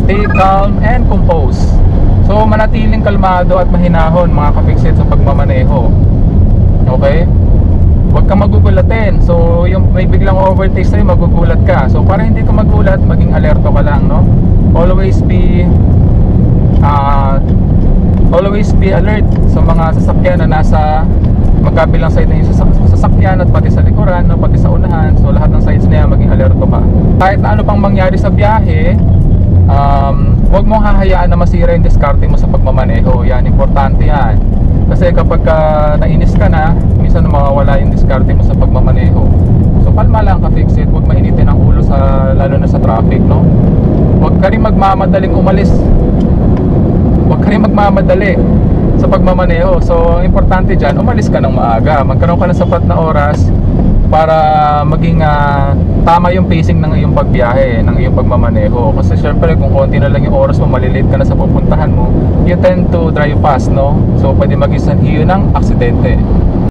stay calm and composed. So manatiling kalmado at mahinahon mga ka-fixit sa pagmamaneho. Okay? Huwag kang magugulatin. So yung may biglang overtake sa'yo, magugulat ka. So para hindi ka magulat, maging alerto ka lang, no? Always be alert sa mga sasakyan na nasa magkabilang side na yung sasakyan at pati sa likuran, no? Pati sa unahan. So lahat ng sides na yan, maging alerto ka. Kahit ano pang mangyari sa biyahe, huwag mong hahayaan na masira yung diskarte mo sa pagmamaneho. Yan, importante yan. Kasi kapag nainis ka na, minsan mawawala yung diskarte mo sa pagmamaneho. So kalma lang ka-fixit, huwag mainitin ang ulo lalo na sa traffic, no? Huwag ka rin magmamadaling umalis. Huwag ka rin magmamadali sa pagmamaneho. So importante dyan, umalis ka ng maaga. Magkaroon ka ng sapat na oras para maging tama yung pacing ng iyong pagbiyahe, ng iyong pagmamaneho. Kasi syempre kung konti na lang yung oras mo, malilate ka na sa pupuntahan mo, you tend to drive fast, no? So pwede maging sanhiyo ng aksidente.